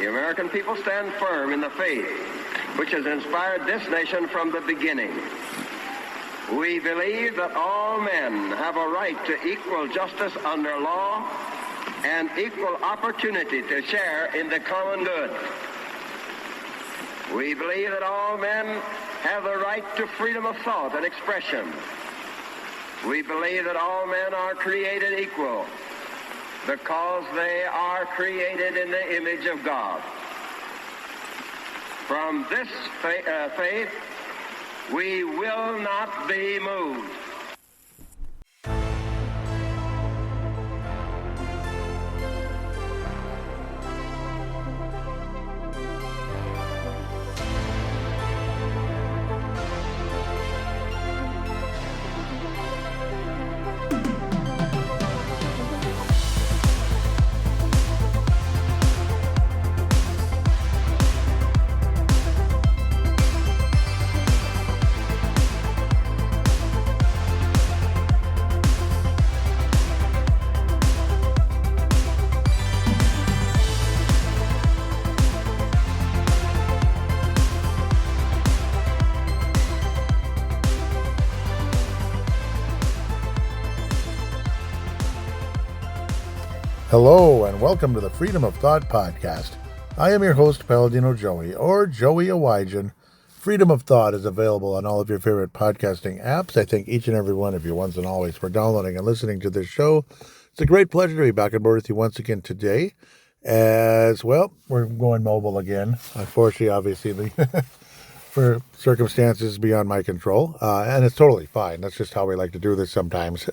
the American people stand firm in the faith which has inspired this nation from the beginning. We believe that all men have a right to equal justice under law and equal opportunity to share in the common good. We believe that all men have the right to freedom of thought and expression. We believe that all men are created equal because they are created in the image of God. From this faith, we will not be moved. Hello and welcome to the Freedom of Thought podcast. I am your host, Paladino Joey, or Joey Awajan. Freedom of Thought is available on all of your favorite podcasting apps. I thank each and every one of you once and always for downloading and listening to this show. It's a great pleasure to be back on board with you once again today. As well, we're going mobile again, unfortunately, obviously, for circumstances beyond my control. And it's totally fine. That's just how we like to do this sometimes.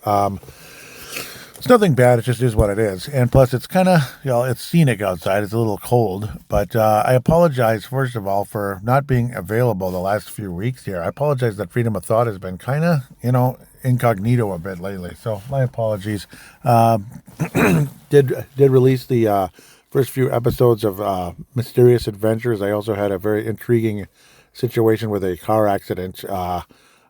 It's nothing bad. It just is what it is. And plus, it's kind of, it's scenic outside. It's a little cold. But I apologize, first of all, for not being available the last few weeks here. I apologize that Freedom of Thought has been kind of, incognito a bit lately. So my apologies. Did release the first few episodes of Mysterious Adventures. I also had a very intriguing situation with a car accident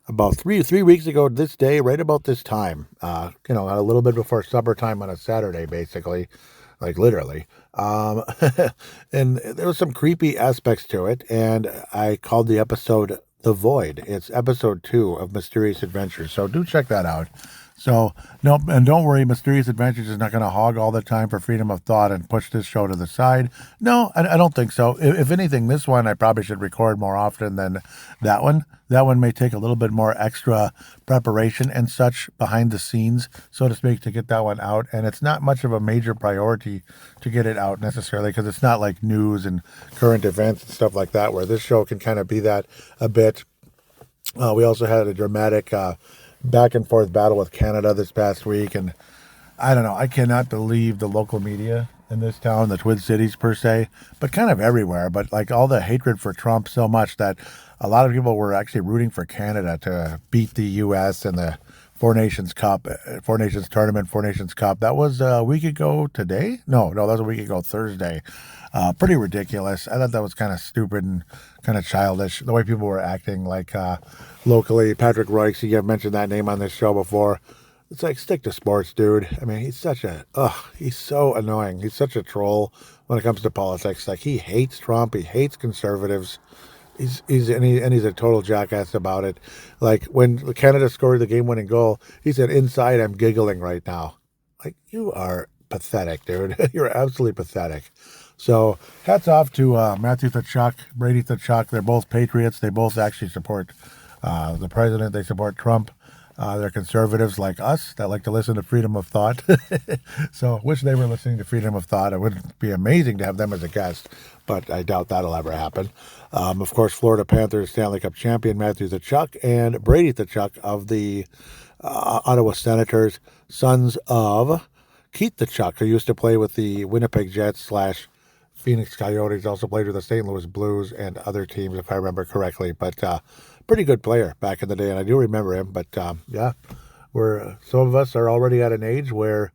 about three weeks ago this day, right about this time, a little bit before supper time on a Saturday, basically, like literally. And there was some creepy aspects to it, and I called the episode The Void. It's episode 2 of Mysterious Adventures, so do check that out. So, nope, and don't worry, Mysterious Adventures is not going to hog all the time for Freedom of Thought and push this show to the side. No, I don't think so. If anything, this one I probably should record more often than that one. That one may take a little bit more extra preparation and such behind the scenes, so to speak, to get that one out. And it's not much of a major priority to get it out necessarily, because it's not like news and current events and stuff like that, where this show can kind of be that a bit. We also had a dramatic back and forth battle with Canada this past week, and I don't know, I cannot believe the local media in this town, the Twin Cities per se, but kind of everywhere, but like all the hatred for Trump so much that a lot of people were actually rooting for Canada to beat the U.S. in the Four Nations Cup, Four Nations Tournament, Four Nations Cup. That was a week ago today? No, that was a week ago Thursday. Pretty ridiculous. I thought that was kind of stupid and kind of childish, the way people were acting, like locally. Patrick Royce, I've mentioned that name on this show before. It's like, stick to sports, dude. I mean, he's so annoying. He's such a troll when it comes to politics. Like, he hates Trump. He hates conservatives. He's a total jackass about it. Like, when Canada scored the game-winning goal, he said, "Inside, I'm giggling right now." Like, you are pathetic, dude. You're absolutely pathetic. So, hats off to Matthew Tkachuk, Brady Tkachuk. They're both patriots. They both actually support the president. They support Trump. They're conservatives like us that like to listen to Freedom of Thought. So, wish they were listening to Freedom of Thought. It would be amazing to have them as a guest, but I doubt that'll ever happen. Of course, Florida Panthers Stanley Cup champion Matthew Tkachuk and Brady Tkachuk of the Ottawa Senators, sons of Keith Tkachuk, who used to play with the Winnipeg Jets / Phoenix Coyotes, also played with the St. Louis Blues and other teams, if I remember correctly. But pretty good player back in the day, and I do remember him. But some of us are already at an age where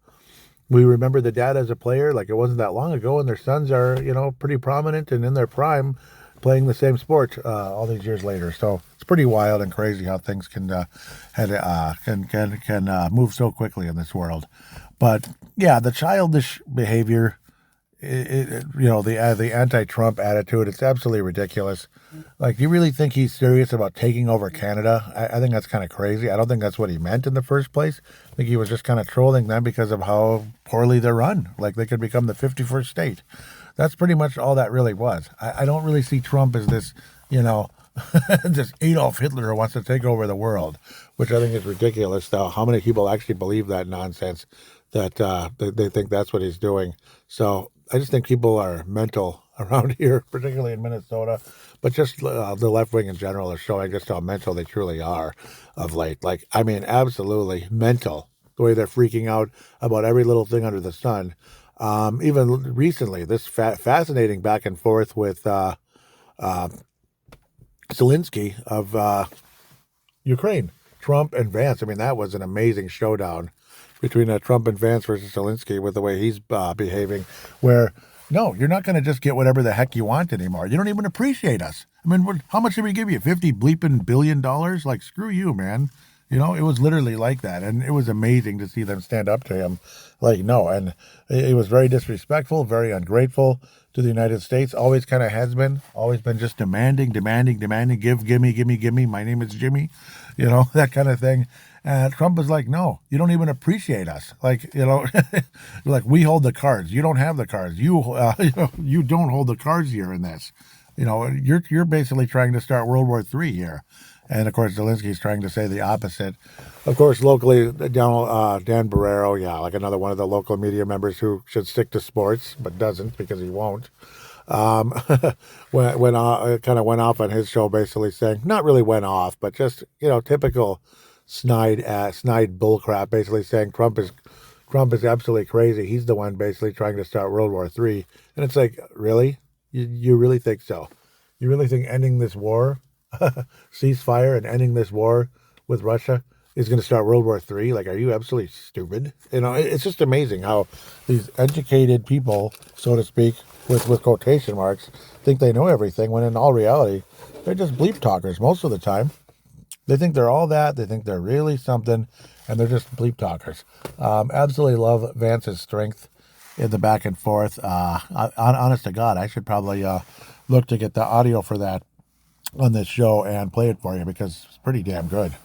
we remember the dad as a player. Like, it wasn't that long ago, and their sons are, pretty prominent and in their prime, playing the same sport all these years later. So it's pretty wild and crazy how things can move so quickly in this world. But yeah, the childish behavior the anti-Trump attitude, it's absolutely ridiculous. Like, do you really think he's serious about taking over Canada? I think that's kind of crazy. I don't think that's what he meant in the first place. I think he was just kind of trolling them because of how poorly they're run. Like, they could become the 51st state. That's pretty much all that really was. I don't really see Trump as this, this Adolf Hitler who wants to take over the world, which I think is ridiculous, though. How many people actually believe that nonsense, that they think that's what he's doing? So I just think people are mental around here, particularly in Minnesota, but just the left wing in general are showing just how mental they truly are of late. Like, I mean, absolutely mental, the way they're freaking out about every little thing under the sun. Even recently, this fascinating back and forth with Zelensky of Ukraine, Trump and Vance. I mean, that was an amazing showdown between Trump and Vance versus Zelensky with the way he's behaving, where, no, you're not going to just get whatever the heck you want anymore. You don't even appreciate us. I mean, how much did we give you? $50 billion? Like, screw you, man. It was literally like that. And it was amazing to see them stand up to him. Like, no. And it was very disrespectful, very ungrateful to the United States. Always kind of has been. Always been just demanding. Gimme. My name is Jimmy. That kind of thing. And Trump was like, no, you don't even appreciate us. Like, like, we hold the cards. You don't have the cards. You don't hold the cards here in this. You're basically trying to start World War III here. And, of course, Zelensky's trying to say the opposite. Of course, locally, Dan Barrero, like another one of the local media members who should stick to sports, but doesn't because he won't, kind of went off on his show basically saying, not really went off, but just, typical snide bullcrap, basically saying Trump is absolutely crazy. He's the one basically trying to start World War III. And it's like, really? You really think so? You really think ending this war, ceasefire and ending this war with Russia is going to start World War III? Like, are you absolutely stupid? It's just amazing how these educated people, so to speak, with quotation marks, think they know everything, when in all reality, they're just bleep talkers most of the time. They think they're all that. They think they're really something, and they're just bleep talkers. Absolutely love Vance's strength in the back and forth. Honest to God, I should probably look to get the audio for that on this show and play it for you because it's pretty damn good.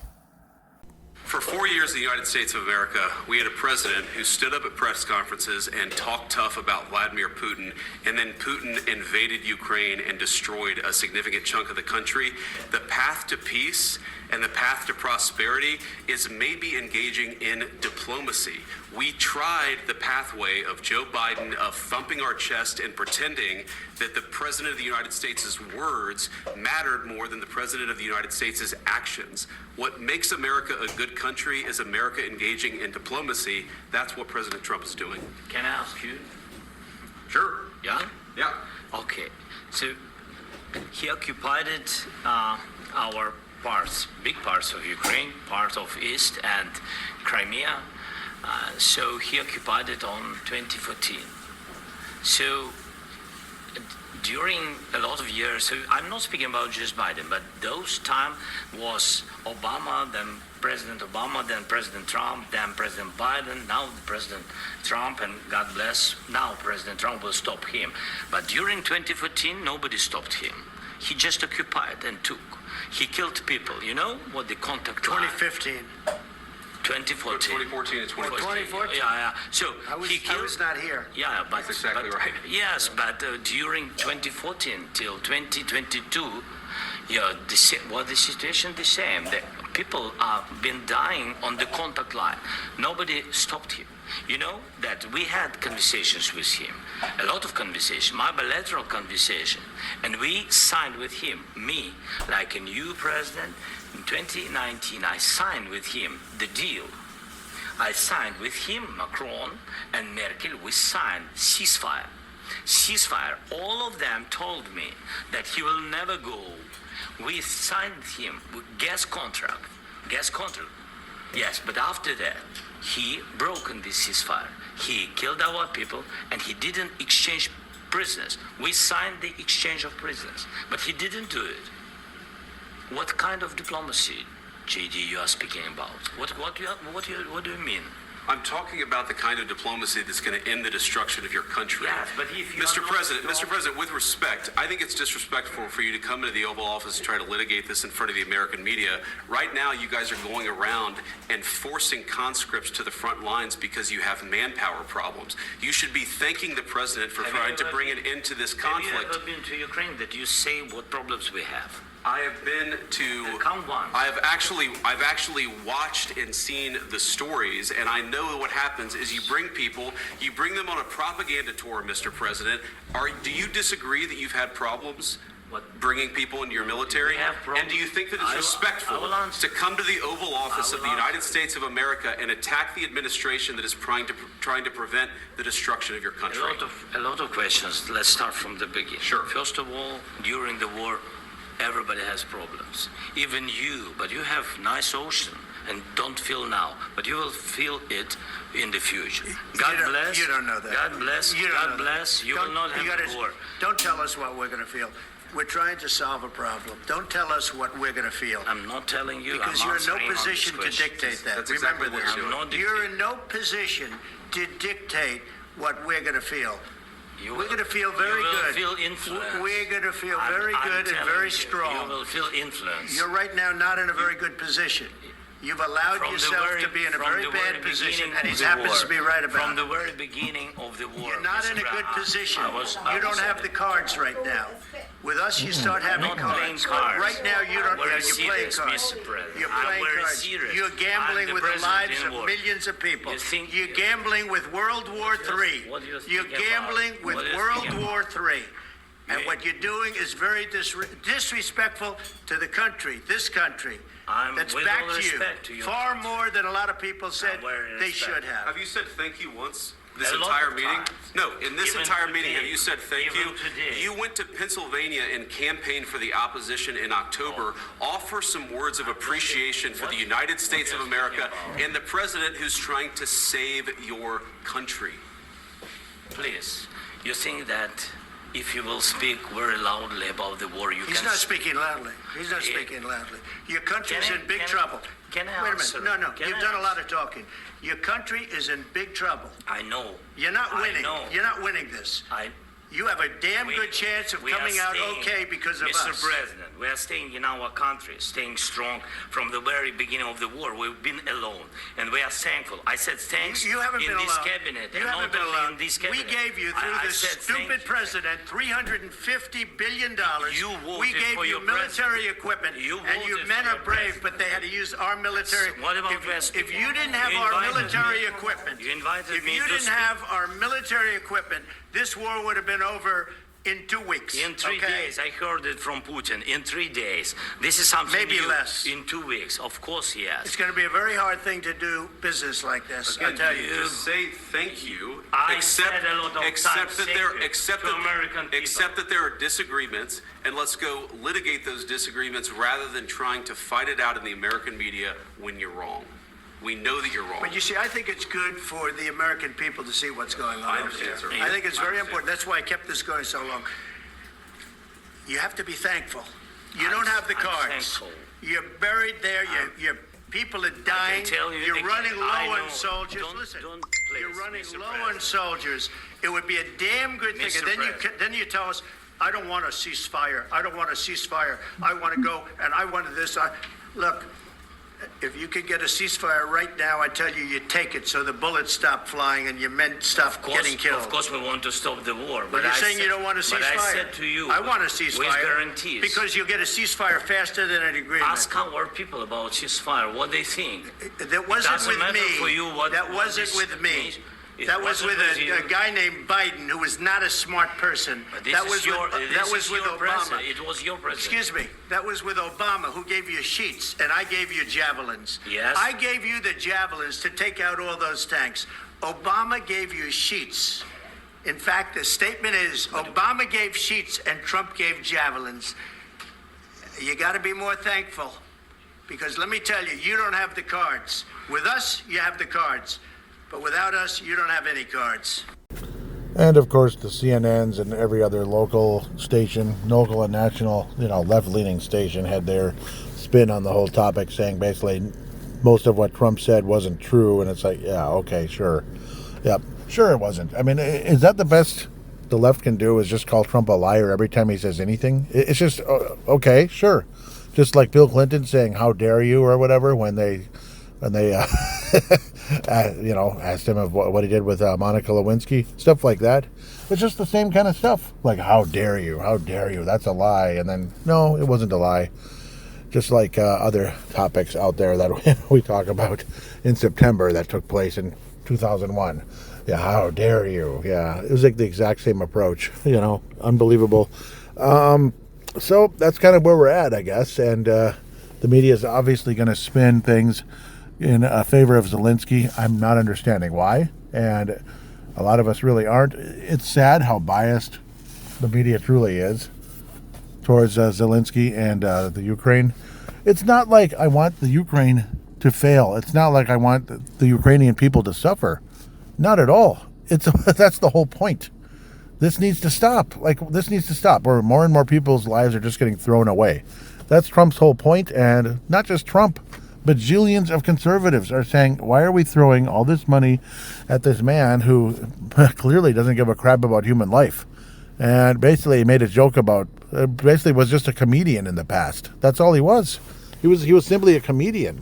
For 4 years in the United States of America, we had a president who stood up at press conferences and talked tough about Vladimir Putin, and then Putin invaded Ukraine and destroyed a significant chunk of the country. The path to peace and the path to prosperity is maybe engaging in diplomacy. We tried the pathway of Joe Biden of thumping our chest and pretending that the President of the United States' words mattered more than the President of the United States' actions. What makes America a good country is America engaging in diplomacy. That's what President Trump is doing. Can I ask you? Sure. Yeah? Yeah. Okay. So he occupied our parts, big parts of Ukraine, part of East and Crimea. So he occupied it on 2014. So during a lot of years, so I'm not speaking about just Biden, but those time was Obama, then President Obama, then President Trump, then President Biden, now President Trump, and God bless, now President Trump will stop him. But during 2014, nobody stopped him. He just occupied and took. He killed people. You know what the contact 2015. 2014. 2014 and 2014. 2014? Yeah. So I was not here. Yeah, but That's exactly right. Yes, but during 2014 till 2022, the situation the same. The people have been dying on the contact line. Nobody stopped him. You know that we had conversations with him, a lot of conversation, my bilateral conversation, and we signed with him, me, like a new president. In 2019, I signed with him the deal. I signed with him, Macron and Merkel, we signed ceasefire. Ceasefire, all of them told me that he will never go. We signed him with gas contract. Yes, but after that, he broken this ceasefire. He killed our people and he didn't exchange prisoners. We signed the exchange of prisoners, but he didn't do it. What kind of diplomacy, JD, you are speaking about? What do you mean? I'm talking about the kind of diplomacy that's going to end the destruction of your country. Yes, but if you Mr. President, with respect, I think it's disrespectful for you to come into the Oval Office and try to litigate this in front of the American media. Right now, you guys are going around and forcing conscripts to the front lines because you have manpower problems. You should be thanking the president for trying to bring an end to this conflict. Have you ever been to Ukraine that you say what problems we have? I have been to. Come once. I've actually watched and seen the stories, and I know what happens is you bring them on a propaganda tour, Mr. President. Do you disagree that you've had problems bringing people into your military? And do you think that it's respectful to come to the Oval Office of the United States of America and attack the administration that is trying to prevent the destruction of your country? A lot of questions. Let's start from the beginning. Sure. First of all, during the war, everybody has problems. Even you, but you have nice ocean and don't feel now, but you will feel it in the future. God bless. You don't know that. God bless. God bless. You will not have war. Don't tell us what we're going to feel. We're trying to solve a problem. Don't tell us what we're going to feel. I'm not telling you. Because you're in no position to dictate that. That's Remember exactly this. what You're in no position to dictate what we're going to feel. We're going to feel very good. You will feel influence. We're going to feel very good and very strong. You will feel influence. You're right now not in a very good position. You've allowed yourself to be in a very bad position, and he happens to be right about it. From the very beginning of the war. You're not in a good position. You don't have the cards right now. With us, you start having cards. Right now, you don't. You're playing cards. You're playing cards. You're gambling with the lives of millions of people. You're gambling with World War III. You're gambling with World War III. And what you're doing is very disrespectful to the country, this country. That's backed you far more than a lot of people said they should have. Have you said thank you once? This entire meeting? No, in this entire meeting, have you said thank you? You went to Pennsylvania and campaigned for the opposition in October. Offer some words of appreciation for the United States of America and the president who's trying to save your country. Please, you think that if you will speak very loudly about the war, He's not speaking loudly. He's not speaking loudly. Your country's in big trouble. Can I Wait a answer? minute. No. You've done a lot of talking. Your country is in big trouble. I know. You're not winning. I know. You're not winning this. You have a damn good chance of coming out okay because of us. Mr. President, we are staying in our country, staying strong from the very beginning of the war. We've been alone, and we are thankful. I said thanks you haven't in been this alone. cabinet. You haven't been alone. In this cabinet. We gave you, through this stupid president, $350 billion. We gave you military equipment, and you men are brave, but they had to use our military. What about if you didn't have our military equipment, this war would have been over in 2 weeks. In 3 days. I heard it from Putin. In 3 days. This is something maybe new. Less. In 2 weeks. Of course, yes. It's going to be a very hard thing to do business like this. Again, I tell you. Just say thank you. Said a lot of except that there are disagreements, and let's go litigate those disagreements rather than trying to fight it out in the American media when you're wrong. We know that you're wrong. But you see, I think it's good for the American people to see what's going on. I understand, sir. I think it's very important. That's why I kept this going so long. You have to be thankful. You don't have the cards. Thankful. You're buried there. Your people are dying. You're running low on soldiers. Listen, you're running low on soldiers. It would be a damn good thing. And then you tell us, I don't want a ceasefire. I don't want a ceasefire. I want to go, and I wanted this. Look. If you could get a ceasefire right now, I tell you, you take it so the bullets stop flying and your men stop getting killed. Of course, we want to stop the war. But you're saying you don't want a ceasefire. But I said to you, I want a ceasefire. With guarantees. Because you'll get a ceasefire faster than an agreement. Ask our people about ceasefire, what they think. That wasn't with me. That wasn't with me. That was with a guy named Biden, who was not a smart person. That was with Obama. It was your president. Excuse me. That was with Obama, who gave you sheets, and I gave you javelins. Yes. I gave you the javelins to take out all those tanks. Obama gave you sheets. In fact, the statement is Obama gave sheets and Trump gave javelins. You got to be more thankful, because let me tell you, you don't have the cards. With us, you have the cards. But without us, you don't have any cards. And of course, the CNNs and every other local station, local and national, left-leaning station had their spin on the whole topic, saying basically most of what Trump said wasn't true, and it's like, yeah, okay, sure. Yep, sure it wasn't. I mean, is that the best the left can do, is just call Trump a liar every time he says anything? It's just, okay, sure. Just like Bill Clinton saying, how dare you, or whatever, when they asked him of what he did with Monica Lewinsky, stuff like that. It's just the same kind of stuff. Like, how dare you, that's a lie. And then, no, it wasn't a lie. Just like other topics out there that we talk about in September that took place in 2001. Yeah, how dare you? Yeah, it was like the exact same approach, unbelievable. So that's kind of where we're at, I guess. And the media is obviously going to spin things in favor of Zelensky. I'm not understanding why. And a lot of us really aren't. It's sad how biased the media truly is towards Zelensky and the Ukraine. It's not like I want the Ukraine to fail. It's not like I want the Ukrainian people to suffer. Not at all. That's the whole point. This needs to stop. This needs to stop. Where more and more people's lives are just getting thrown away. That's Trump's whole point, and not just Trump, but zillions of conservatives are saying, why are we throwing all this money at this man who clearly doesn't give a crap about human life? And basically made a joke about, basically was just a comedian in the past. That's all he was. He was simply a comedian.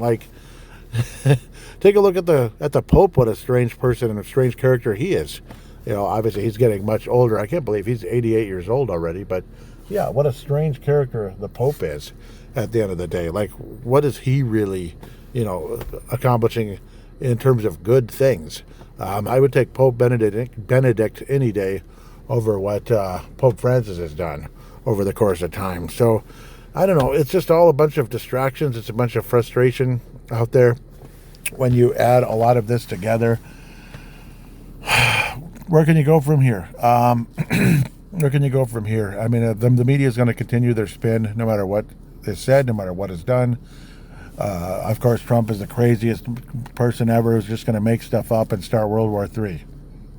Take a look at the Pope, what a strange person and a strange character he is. Obviously he's getting much older. I can't believe he's 88 years old already, but yeah, what a strange character the Pope is at the end of the day. What is he really, accomplishing in terms of good things? I would take Pope Benedict any day over what Pope Francis has done over the course of time. So, I don't know. It's just all a bunch of distractions. It's a bunch of frustration out there. When you add a lot of this together, where can you go from here? Where can you go from here? I mean, the media is going to continue their spin no matter what is said, no matter what is done. Of course, Trump is the craziest person ever who's just going to make stuff up and start World War III.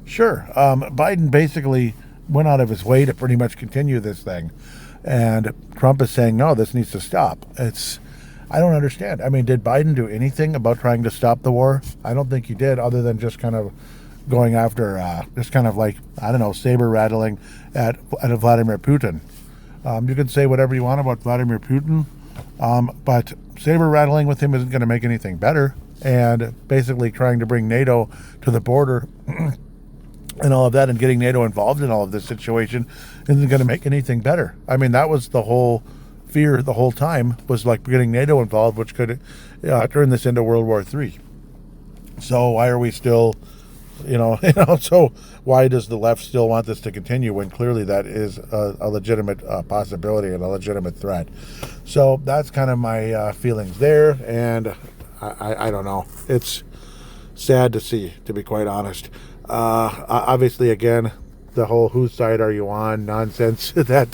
Sure. Biden basically went out of his way to pretty much continue this thing. And Trump is saying, no, this needs to stop. I don't understand. I mean, did Biden do anything about trying to stop the war? I don't think he did, other than just kind of going after, saber rattling at Vladimir Putin. You can say whatever you want about Vladimir Putin, but saber rattling with him isn't going to make anything better. And basically trying to bring NATO to the border and all of that, and getting NATO involved in all of this situation isn't going to make anything better. I mean, that was the whole fear the whole time, was getting NATO involved, which could turn this into World War III. So why are we still, so why does the left still want this to continue when clearly that is a legitimate possibility and a legitimate threat? So that's kind of my feelings there, and I don't know. It's sad to see, to be quite honest. Obviously, again, the whole "whose side are you on" nonsense that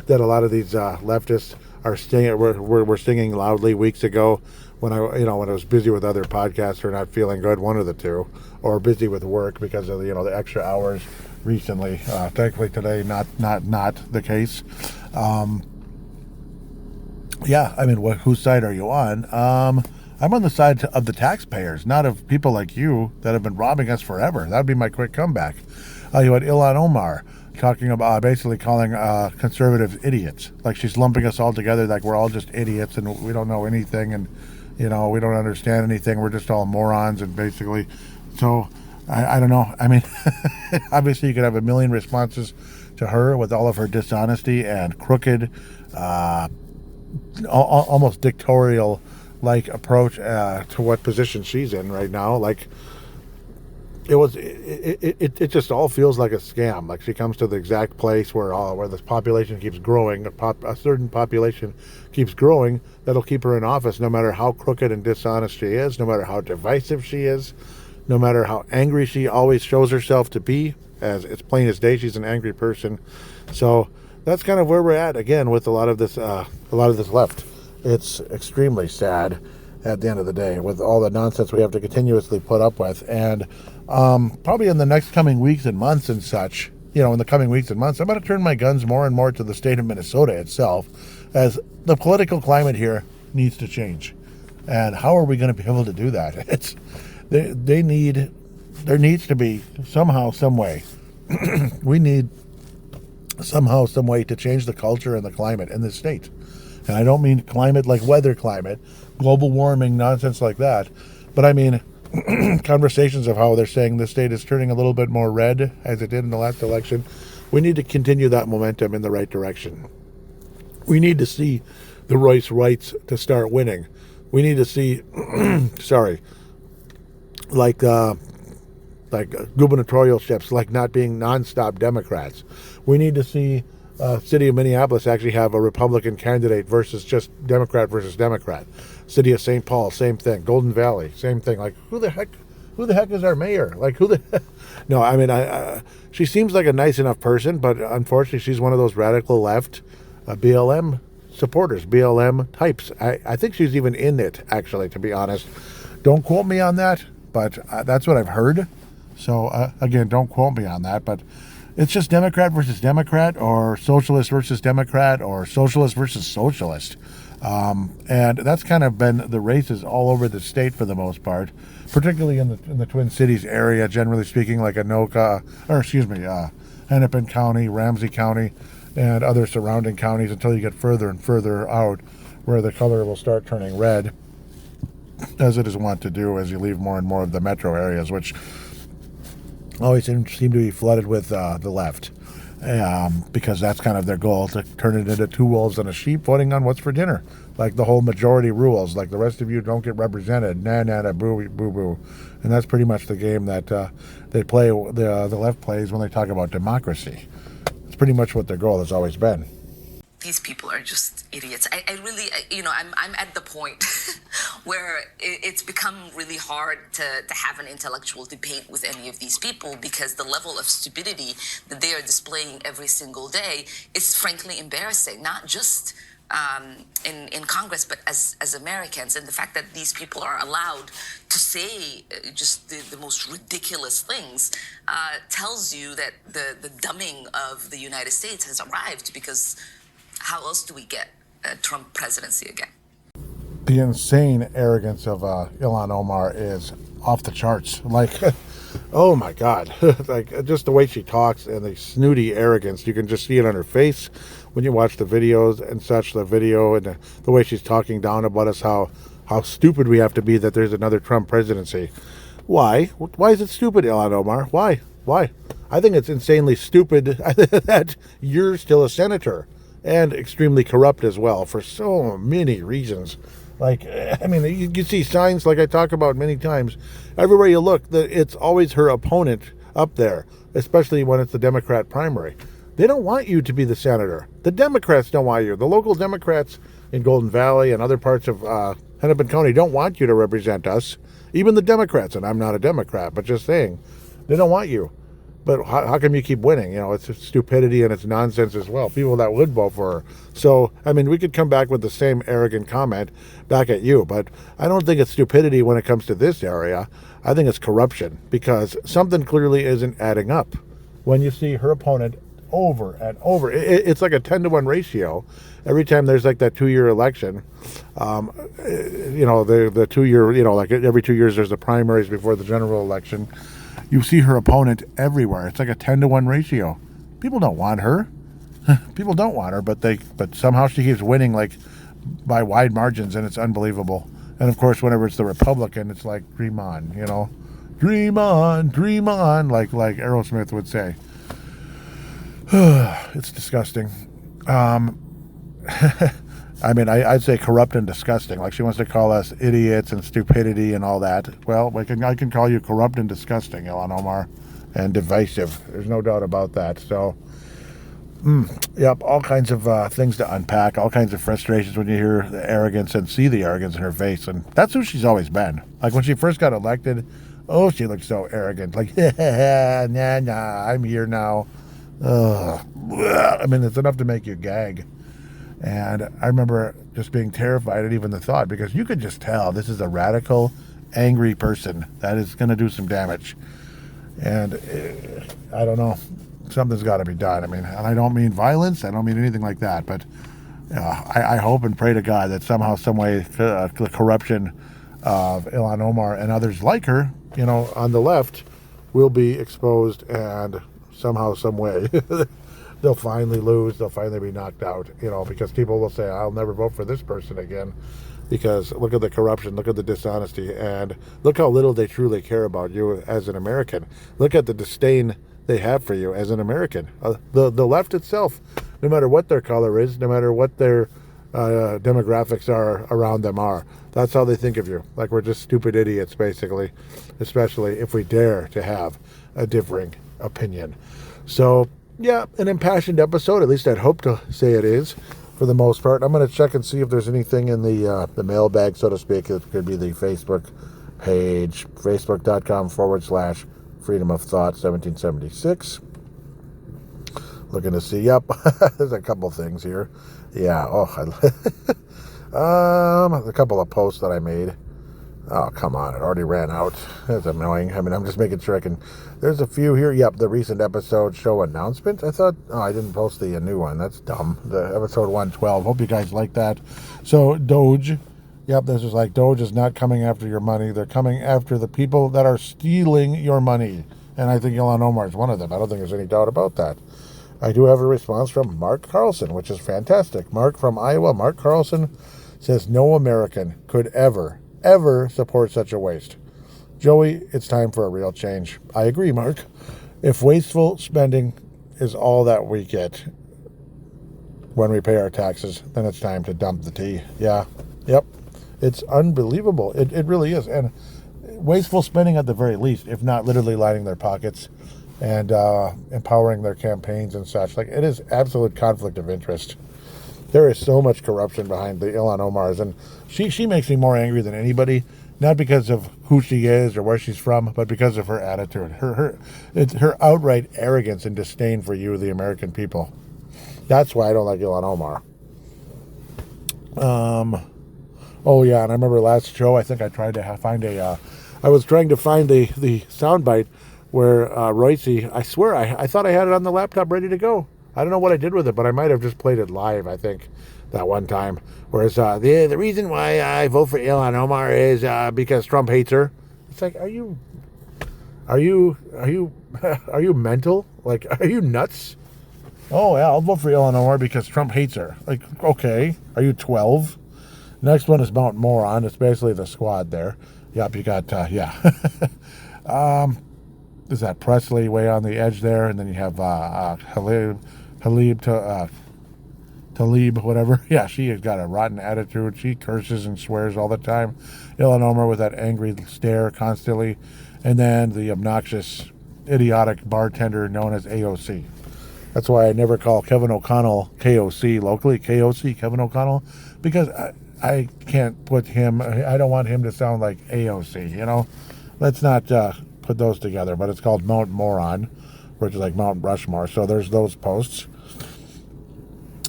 that a lot of these leftists are singing, were singing loudly weeks ago when I was busy with other podcasts or not feeling good, one of the two, or busy with work because of the extra hours recently. Thankfully today, not the case. Yeah, I mean, whose side are you on? I'm on the side of the taxpayers, not of people like you that have been robbing us forever. That would be my quick comeback. You had Ilhan Omar talking about basically calling conservatives idiots. Like she's lumping us all together like we're all just idiots and we don't know anything and, we don't understand anything. We're just all morons and basically. So, I don't know. I mean, obviously you could have a million responses to her with all of her dishonesty and crooked, almost dictatorial approach to what position she's in right now. It just all feels like a scam. Like she comes to the exact place where this population keeps growing, a certain population keeps growing, that'll keep her in office no matter how crooked and dishonest she is, no matter how divisive she is, no matter how angry she always shows herself to be. As it's plain as day, she's an angry person. So that's kind of where we're at again with a lot of this left. It's extremely sad at the end of the day with all the nonsense we have to continuously put up with. And probably in the next coming weeks and months and such, I'm going to turn my guns more and more to the state of Minnesota itself, as the political climate here needs to change. And how are we going to be able to do that? There needs to be somehow, some way. We need somehow, some way to change the culture and the climate in this state. And I don't mean climate like weather climate, global warming, nonsense like that. But I mean conversations of how they're saying the state is turning a little bit more red as it did in the last election. We need to continue that momentum in the right direction. We need to see the Royce rights to start winning. We need to see, like gubernatorialships, like not being nonstop Democrats. We need to see city of Minneapolis actually have a Republican candidate versus just Democrat versus Democrat. City of St. Paul, same thing. Golden Valley, same thing. Like, who the heck is our mayor? Like, who the heck? No, I mean, she seems like a nice enough person, but unfortunately she's one of those radical left BLM supporters, BLM types. I think she's even in it, actually, to be honest. Don't quote me on that, but that's what I've heard. So, again, don't quote me on that, but it's just Democrat versus Democrat, or socialist versus Democrat, or socialist versus socialist. And that's kind of been the races all over the state for the most part, particularly in the Twin Cities area, generally speaking, like Hennepin County, Ramsey County, and other surrounding counties, until you get further and further out where the color will start turning red, as it is wont to do as you leave more and more of the metro areas, which always seem to be flooded with the left, because that's kind of their goal, to turn it into two wolves and a sheep voting on what's for dinner, like the whole majority rules, like the rest of you don't get represented, boo boo, and that's pretty much the game that they play. The left plays when they talk about democracy. It's pretty much what their goal has always been. These people are just idiots. I really, I'm at the point where it's become really hard to have an intellectual debate with any of these people, because the level of stupidity that they are displaying every single day is frankly embarrassing, not just in Congress, but as Americans. And the fact that these people are allowed to say just the most ridiculous things tells you that the dumbing of the United States has arrived, because how else do we get a Trump presidency again? The insane arrogance of Ilhan Omar is off the charts. Like, oh my God. Like, just the way she talks and the snooty arrogance, you can just see it on her face when you watch the videos and such, the video and the way she's talking down about us, how stupid we have to be that there's another Trump presidency. Why? Why is it stupid, Ilhan Omar? Why? I think it's insanely stupid that you're still a senator, and extremely corrupt as well, for so many reasons. Like, I mean, you see signs, like I talk about many times, everywhere you look, it's always her opponent up there, especially when it's the Democrat primary. They don't want you to be the senator. The Democrats don't want you. The local Democrats in Golden Valley and other parts of Hennepin County don't want you to represent us. Even the Democrats, and I'm not a Democrat, but just saying, they don't want you. But how come you keep winning? You know, it's stupidity and it's nonsense as well. People that would vote for her. So, I mean, we could come back with the same arrogant comment back at you, but I don't think it's stupidity when it comes to this area. I think it's corruption, because something clearly isn't adding up. When you see her opponent over and over, it's like a 10-to-1 ratio. Every time there's like that 2-year election, the 2-year, like every 2 years there's the primaries before the general election. You see her opponent everywhere. It's like a 10-to-1 ratio. People don't want her. People don't want her, but somehow she keeps winning, like, by wide margins, and it's unbelievable. And of course, whenever it's the Republican, it's like, dream on, dream on, like Aerosmith would say. It's disgusting. I mean, I'd say corrupt and disgusting. Like, she wants to call us idiots and stupidity and all that. Well, I can call you corrupt and disgusting, Ilhan Omar, and divisive. There's no doubt about that. So, yep, all kinds of things to unpack, all kinds of frustrations when you hear the arrogance and see the arrogance in her face. And that's who she's always been. Like, when she first got elected, she looked so arrogant. Like, nah, I'm here now. I mean, it's enough to make you gag. And I remember just being terrified at even the thought, because you could just tell this is a radical, angry person that is going to do some damage. And I don't know. Something's got to be done. I mean, and I don't mean violence. I don't mean anything like that. But I hope and pray to God that somehow, some way, the corruption of Ilhan Omar and others like her, on the left, will be exposed, and somehow, some way, they'll finally lose. They'll finally be knocked out. Because people will say, "I'll never vote for this person again," because look at the corruption, look at the dishonesty, and look how little they truly care about you as an American. Look at the disdain they have for you as an American. The left itself, no matter what their color is, no matter what their demographics are around them are, that's how they think of you. Like we're just stupid idiots, basically, especially if we dare to have a differing opinion. So, yeah, an impassioned episode. At least I'd hope to say it is, for the most part. I'm going to check and see if there's anything in the mailbag, so to speak. It could be the Facebook page, facebook.com/Freedom of Thought 1776. Looking to see, yep, there's a couple things here. Yeah, a couple of posts that I made. Oh, come on, it already ran out. That's annoying. I mean, I'm just making sure I can. There's a few here. Yep, the recent episode show announcement. I thought, I didn't post the new one. That's dumb. The episode 112. Hope you guys like that. So, Doge. Yep, this is like, Doge is not coming after your money. They're coming after the people that are stealing your money. And I think Ilhan Omar is one of them. I don't think there's any doubt about that. I do have a response from Mark Carlson, which is fantastic. Mark from Iowa, Mark Carlson, says no American could ever support such a waste. Joey, it's time for a real change. I agree, Mark. If wasteful spending is all that we get when we pay our taxes, then it's time to dump the tea. Yeah, yep. It's unbelievable. It really is. And wasteful spending at the very least, if not literally lining their pockets and empowering their campaigns and such. Like, it is absolute conflict of interest. There is so much corruption behind the Ilhan Omars, and she makes me more angry than anybody, not because of who she is or where she's from, but because of her attitude, her outright arrogance and disdain for you, the American people. That's why I don't like Ilhan Omar. Oh yeah, and I remember last show, I think I tried to find I was trying to find the soundbite where Royce, I swear, I thought I had it on the laptop ready to go. I don't know what I did with it, but I might have just played it live, I think, that one time. Whereas the reason why I vote for Ilhan Omar is because Trump hates her. It's like, are you mental? Like, are you nuts? Oh yeah, I'll vote for Ilhan Omar because Trump hates her. Like, okay, are you 12? Next one is Mount Moron. It's basically the squad there. Yep, you got is that Presley way on the edge there, and then you have Talib, whatever. Yeah, she has got a rotten attitude. She curses and swears all the time. Ilhan Omar with that angry stare constantly. And then the obnoxious, idiotic bartender known as AOC. That's why I never call Kevin O'Connell KOC locally. KOC, Kevin O'Connell. Because I can't put him, I don't want him to sound like AOC, Let's not put those together. But it's called Mount Moron, which is like Mount Rushmore. So there's those posts.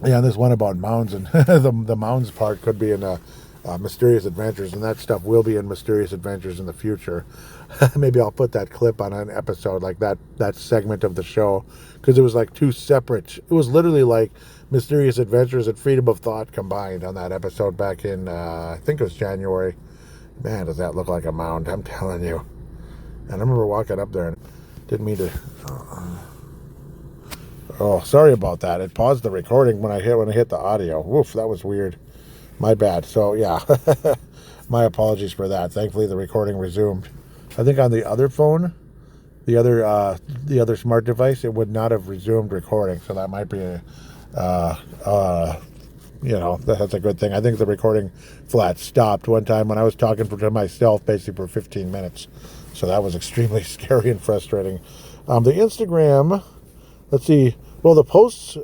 Yeah, this one about mounds, and the mounds part could be in Mysterious Adventures, and that stuff will be in Mysterious Adventures in the future. Maybe I'll put that clip on an episode, like that segment of the show, because it was like two separate. It was literally like Mysterious Adventures and Freedom of Thought combined on that episode back in, I think it was January. Man, does that look like a mound, I'm telling you. And I remember walking up there and didn't mean to... Oh, sorry about that. It paused the recording when I hit the audio. Woof, that was weird. My bad. So, yeah. My apologies for that. Thankfully, the recording resumed. I think on the other phone, the other smart device, it would not have resumed recording. So that might be that's a good thing. I think the recording flat stopped one time when I was talking to myself basically for 15 minutes. So that was extremely scary and frustrating. The Instagram, let's see. Well, the posts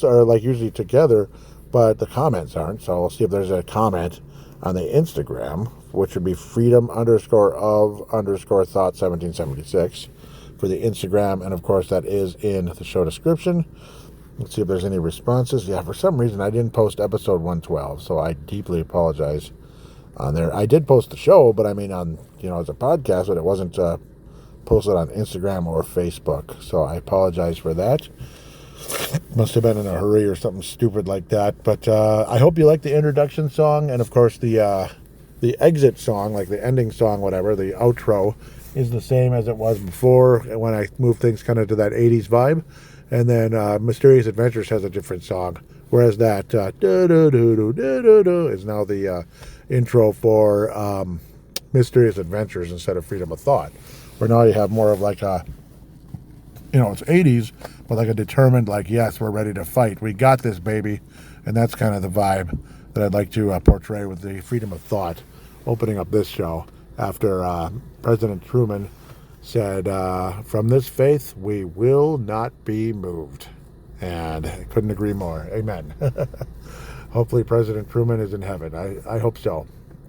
are like usually together, but the comments aren't. So I'll see if there's a comment on the Instagram, which would be freedom_of_thought1776 for the Instagram. And of course, that is in the show description. Let's see if there's any responses. Yeah, for some reason, I didn't post episode 112, so I deeply apologize on there. I did post the show, but I mean on, as a podcast, but it wasn't posted on Instagram or Facebook. So I apologize for that. Must have been in a hurry or something stupid like that. But I hope you like the introduction song, and of course the exit song, like the ending song, whatever, the outro, is the same as it was before when I moved things kind of to that 80s vibe. And then Mysterious Adventures has a different song, whereas that is now the intro for Mysterious Adventures instead of Freedom of Thought, where now you have more of like a, it's 80s, but like a determined, like, yes, we're ready to fight. We got this, baby. And that's kind of the vibe that I'd like to portray with the Freedom of Thought opening up this show after President Truman said, from this faith, we will not be moved. And I couldn't agree more. Amen. Hopefully President Truman is in heaven. I hope so.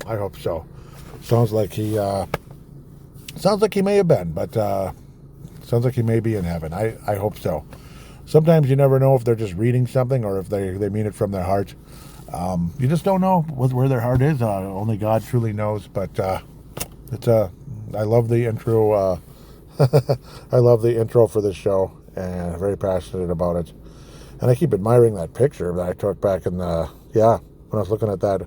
I hope so. Sounds like he may have been, but sounds like he may be in heaven. I hope so. Sometimes you never know if they're just reading something or if they mean it from their heart. You just don't know where their heart is. Only God truly knows. But I love the intro. I love the intro for this show, and I'm very passionate about it. And I keep admiring that picture that I took back in when I was looking at that.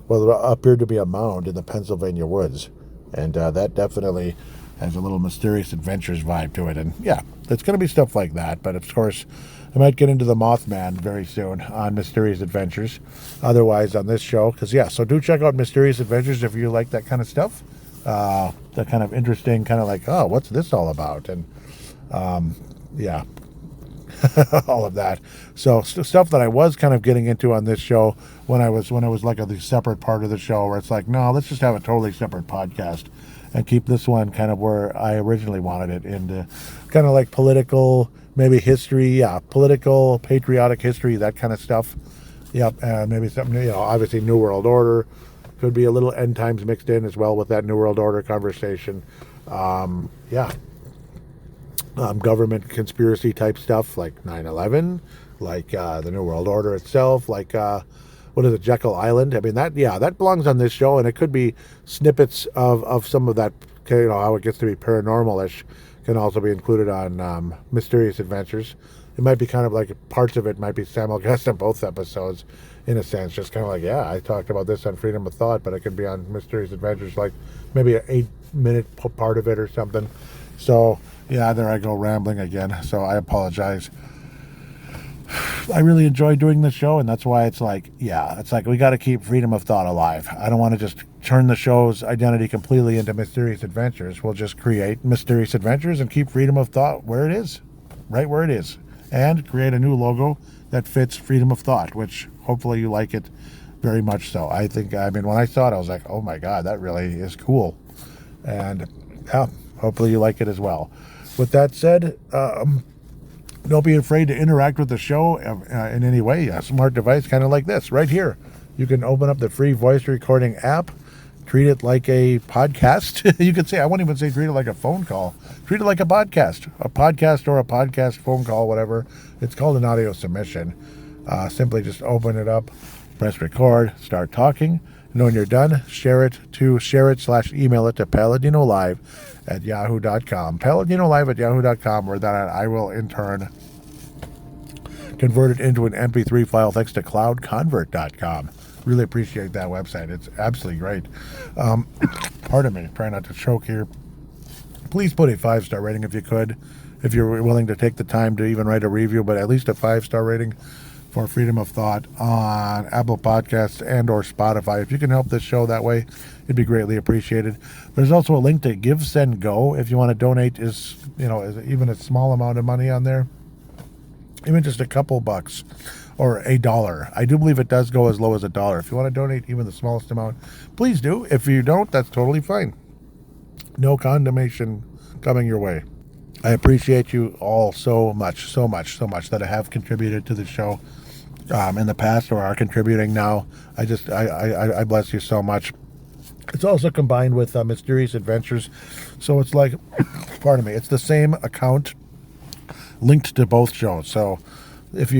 Well, it appeared to be a mound in the Pennsylvania woods, and that definitely has a little Mysterious Adventures vibe to it. And yeah, it's going to be stuff like that. But of course, I might get into the Mothman very soon on Mysterious Adventures. Otherwise, on this show, so do check out Mysterious Adventures if you like that kind of stuff. That kind of interesting, kind of like, oh, what's this all about? And all of that. So stuff that I was kind of getting into on this show when it was like the separate part of the show, where it's like, no, let's just have a totally separate podcast and keep this one kind of where I originally wanted it, into kind of like political, maybe history, political, patriotic history, that kind of stuff. Yep, and maybe something, obviously New World Order. Could be a little end times mixed in as well with that New World Order conversation. Government conspiracy type stuff like 9/11, like the New World Order itself, like what is it, Jekyll Island? I mean, that belongs on this show, and it could be snippets of some of that, how it gets to be paranormal-ish, can also be included on Mysterious Adventures. It might be kind of like parts of it might be simulcast on both episodes, in a sense, just kind of like, I talked about this on Freedom of Thought, but it could be on Mysterious Adventures, like maybe an 8-minute part of it or something. So, there I go rambling again. So I apologize. I really enjoy doing this show, and that's why it's like we got to keep Freedom of Thought alive. I don't want to just turn the show's identity completely into Mysterious Adventures. We'll just create Mysterious Adventures and keep Freedom of Thought where it is, right where it is, and create a new logo that fits Freedom of Thought, which hopefully you like it very much so. When I saw it, I was like, oh my God, that really is cool. And hopefully you like it as well. With that said, don't be afraid to interact with the show in any way. A smart device kind of like this right here. You can open up the free voice recording app, treat it like a podcast. You could say, I won't even say treat it like a phone call. Treat it like a podcast or a podcast phone call, whatever. It's called an audio submission. Simply just open it up, press record, start talking. And when you're done, share it /email it to PaladinoLive@yahoo.com. PaladinoLive@yahoo.com, where that I will in turn convert it into an MP3 file thanks to cloudconvert.com. Really appreciate that website. It's absolutely great. Pardon me, try not to choke here. Please put a 5-star rating if you could, if you're willing to take the time to even write a review, but at least a 5-star rating for Freedom of Thought on Apple Podcasts and or Spotify. If you can help this show that way, it'd be greatly appreciated. There's also a link to Give, Send, Go if you want to donate even a small amount of money on there. Even just a couple bucks or $1. I do believe it does go as low as $1. If you want to donate even the smallest amount, please do. If you don't, that's totally fine. No condemnation coming your way. I appreciate you all so much that have contributed to the show in the past or are contributing now. I bless you so much. It's also combined with Mysterious Adventures, so it's like, pardon me, it's the same account linked to both shows. So if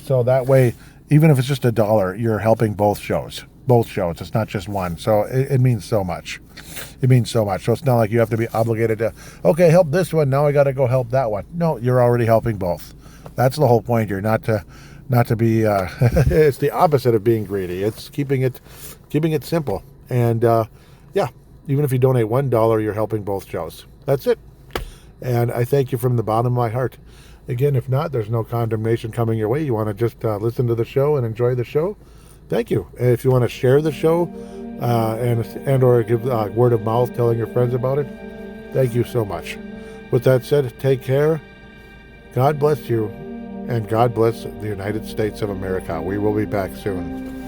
so, that way, even if it's just $1, you're helping both shows. It's not just one. So it means so much. It means so much. So it's not like you have to be obligated to, okay, help this one, now I got to go help that one. No, you're already helping both. That's the whole point here. Not to be. It's the opposite of being greedy. It's keeping it simple. And yeah, even if you donate $1, you're helping both shows. That's it. And I thank you from the bottom of my heart. Again, if not, there's no condemnation coming your way. You want to just listen to the show and enjoy the show. Thank you. And if you want to share the show and or give word of mouth telling your friends about it, thank you so much. With that said, take care. God bless you, and God bless the United States of America. We will be back soon.